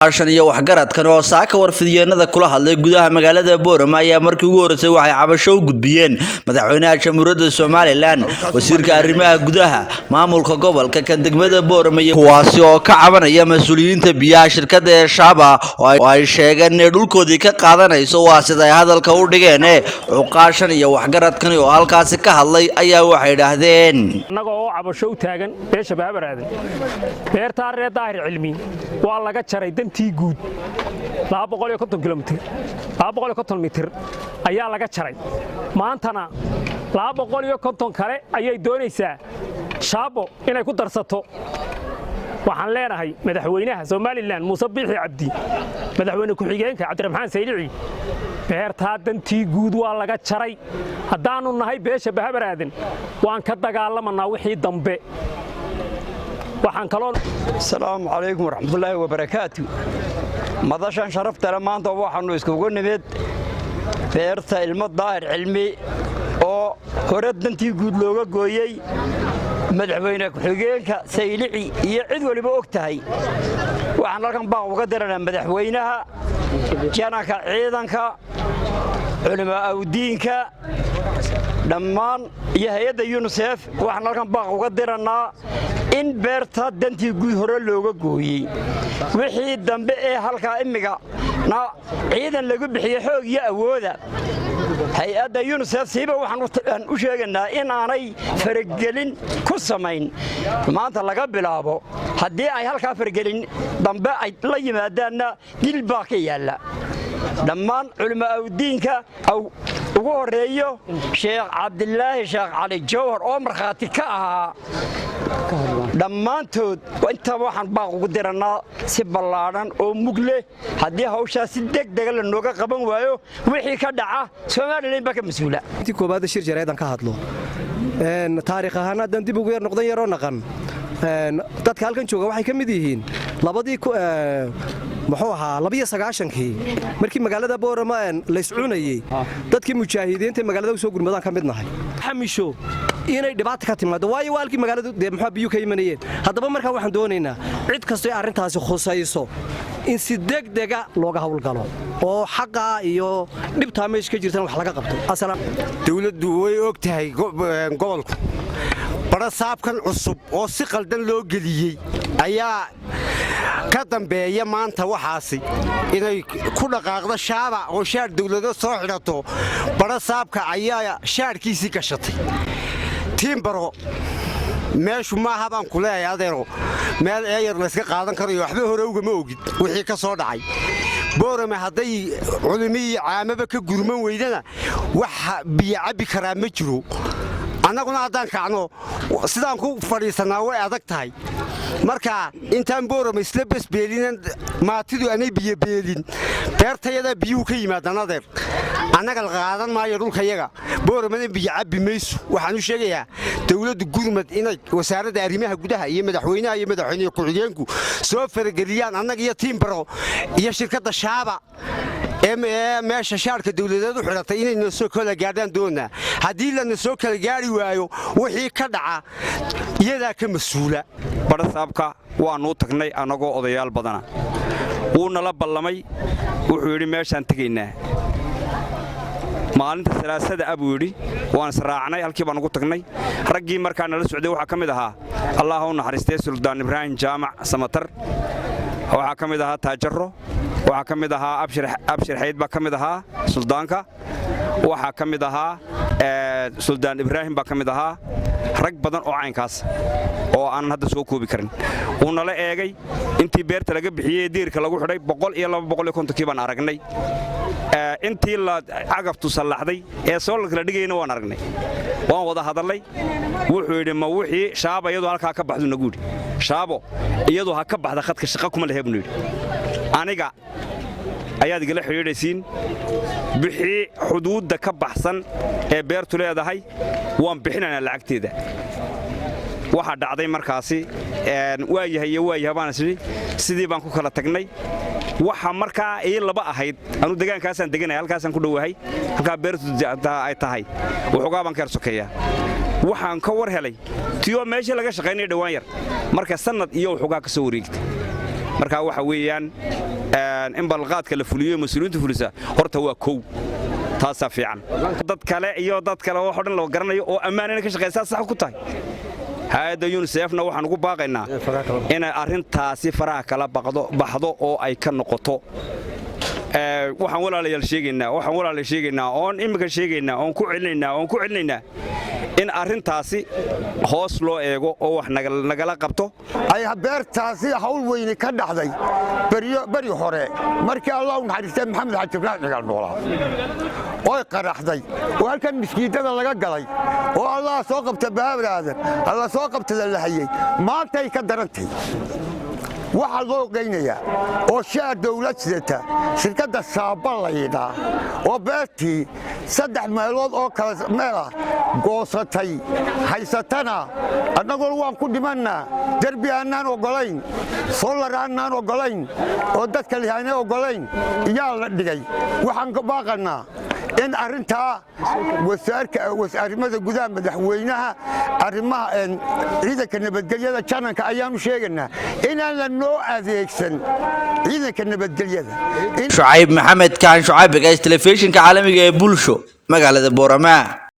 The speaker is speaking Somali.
Arshan iyo waxgaradkan oo saaka warfidiyeenada kula hadlay gudaha magaalada Boorama ayaa markii ugu horeysay waxay cabasho u gudbiyeen madaxweynaha Jamhuuriyadda Soomaaliland wasiirka arrimaha gudaha maamulka gobolka kan degmada Boorama kuwaasi oo ka cabanaya mas'uuliyiinta biyaha shirkadda ee Shaba oo ay sheegeen in dhulkoodii ka qaadanayso waa sida ay hadalka u dhigeen cuqaashan iyo waxgaradkan oo halkaasi ka hadlay ayaa waxay yiraahdeen anaga oo cabasho u taagan beesha baabaraadin beerta reer daahir cilmi waa laga jaray guud 250 kilomitir 250 mitir ayaa laga jaray maantana 250 kale ayay doonaysaa Shabo inay ku darsato waxaan leenahay madaxweynaha Soomaaliland Muuse Biixi Cabdi madaxweyne ku xigeenka Cabdiraxmaan Saylici beerta dantii guud waa laga jaray hadaanu nahay beesha baabaraadin waan ka dagaalamanaa wixii dambe waxaan kaloon السلام عليكم ورحمة الله وبركاته مدشان شرفت لما أنت وحنو إسكوجو نمد فيرت المظاهر علمي أو هرد أنتي جود لوجا جويي مدحوينك حجينك سيلعي يعد ولا بوقتهاي وحنا كان باع وقدرنا مدحوينها كانك عيدانك علماء أو دينك dhammaan iyo hay'adda UNICEF waxaan halkan baaq uga diranaa in beerta dantii guud hore looga gooyay wixii dambe ee halka imiga ciidan lagu bixiyo xoog iyo awooda hay'adda UNICEF siiba waxaan u sheeganaa in aanay faragelin ku samayn maanta laga bilaabo haddii ay halka faragelin dambe ay la yimaadaanna dil baa ka yaala dhammaan culimada diinka aw ugu horeeyo Sheekh Cabdillaahi Sheekh Cali Jawhar oo marxaati ka ahaa dhammaantood inta waxaan baaq ugu diranaa si ballaaran oo mugle haddii hawsha si degdeg ah looga qaban waayo wixii ka dhaca Soomaaliland ba ka mas'uula intii koobaad shir jareedan ka hadlo taariikh ahaan hadan dib ugu yar noqdan yaro naqan dadka halkan jooga waxay ka mid yihiin labadii muxuu ahaa 29kii markii magaalada Boorama la iscuunayay dadkii mujaahidiinta magaalada soo gurmadaan ka mid nahay xamisho inay dhibaato ka timaado waayo walkii magaalada maxaa biyo ka yimaanayeen haddaba markaa waxaan doonaynaa cid kastoo arintaasi khusayso in si degdeg ah looga hawl galo oo xaqa iyo dhibta meesh ka jirtan wax laga qabto asalaam dawladdu way og tahay gobolku barasaabkan cusub oo si qaldan loo geliyay ayaa ka dambeeya maanta waxaasi inay ku dhaqaaqdo Shaba oo shaar dawladda soo xirato barasaabka ayaa shaarkiisi gashatay tiimbaro meeshu ma habaan ku leeyahay adeero meel eeyar la iska qaadan karo waxba hore uga ma ogid wixii ka soo dhacay Boorama haday culimii caamaba ka gurman weydana waxa biyo cabi karaa ma jiro annaguna hadaan kacno sidaan ku fadhiisanaa way adag tahay marka intaan Boorama isla basbeelin maatidu anay biyo beelin beertayada biyo ka yimaadaan adeer annaga qaadan maayo dhulkayaga Boorama biyo cabi mayso waxaan u sheegayaa dawladda gurmad inay wasaaradda arrimaha gudaha iyo madaxweynaha ku xigeenku soo farageliyaan annaga iyo tiimbaro iyo shirkadda Shaba meesha shaarka dawladeed u xiratay inay soo kala gaadhaan doona hadii la soo kala gaari waayo wixii ka dhaca iyada ka mas'uula barasaabka waanu tagnay anagoo odayaal badana uu nala ballamay wuxuu yiri meeshaan tageynaa maalinta salaasada abuu yiri waan israacnay halkii baan ugu tagnay raggii markaa nala socday waxa kamid ahaa Allahu naxariistay Suldaan Ibrahim Jaamac Samatar waxa kamid ahaa Taajaro waxa kamid ahaa Abshir Xayd ba kamid ahaa suldaanka waxa kamid ahaa Suldaan Ibrahim ba kamid ahaa rag badan oo caynkaas oo aan hadda soo koobi karin uu nala eegay intii beerta laga bixiyay diirka lagu xidhay 100 iyo 250 kii baan aragnay intii la cagabtu salaxday ee soo la kala dhigayna waan aragnay waan wada hadalay wuxuu yiri ma wixii Shaba iyadoo halka ka baxdo nagu yiri Shabo iyadoo ha ka baxda khadka shaqo kuma leeyahay yiri aniga ayaad igala xiriiraysiin bixii xuduudda ka baxsan ee beertu leedahay waan bixinanaa lacagteeda waxa dhacday markaasi waayahay baan sidii baan ku kala tagnay waxa markaa ay laba ahayd anu deegaankaasaan deganay halkaasaan ku dhawahay halka beertu ay tahay wuxuu baan ka sokeeyaa waxaan ka war helay tiyo meesha laga shaqeynay dhawaan yar marka sanad iyo wuxuu ka soo wareegtay marka waxa weeyaan in balqaadka la fuliyo mas'uuliyiinta fulisa horta waa kow taasa fiican dad kale iyo dad kale oo dhan loo garanayo oo ammaanana ka shaqeysa sax ku tahay hay'adda UNICEF-na waxaan ugu baaqaynaa in arrintaasi faraha kala baxdo oo ay ka noqoto waxaan walaalayaal sheegaynaa oon imika sheegaynaa oon ku celinaynaa in arrintaasi hoos loo eego oo wax nagala qabto ay beertaasi hawl weyni ka dhaxday bari hore markii Allah u naxariistay Maxamed Xaji Ibrahim Cigaal noolaa oo qaraxday oo halkan miskiidada laga galay oo Allah soo qabta baabiraadan Allah soo qabta la hayay maantay ka darantay waxa loo qeynaya oo shaar dawlad sidata shirkadda Saabalayda oo beertii 3 meelood oo kala meel ah goosatay haysatana annagoo waan ku dhimanaa darbi aanan ogolayn solar aanan ogolayn oo dadka lihaanay ogolayn iyaa la dhigay waxaan ka baaqanaa in arinta wasaarimada gudaha madaxweynaha arimaha ciidanka nabadgelyada jananka ayaanu sheeganaa inaan la noo adeegsan ciidanka nabadgelyada Shucayb Maxamed Kaan Shucayb ee telefishinka caalamiga ee Bulsho magaalada Boorama.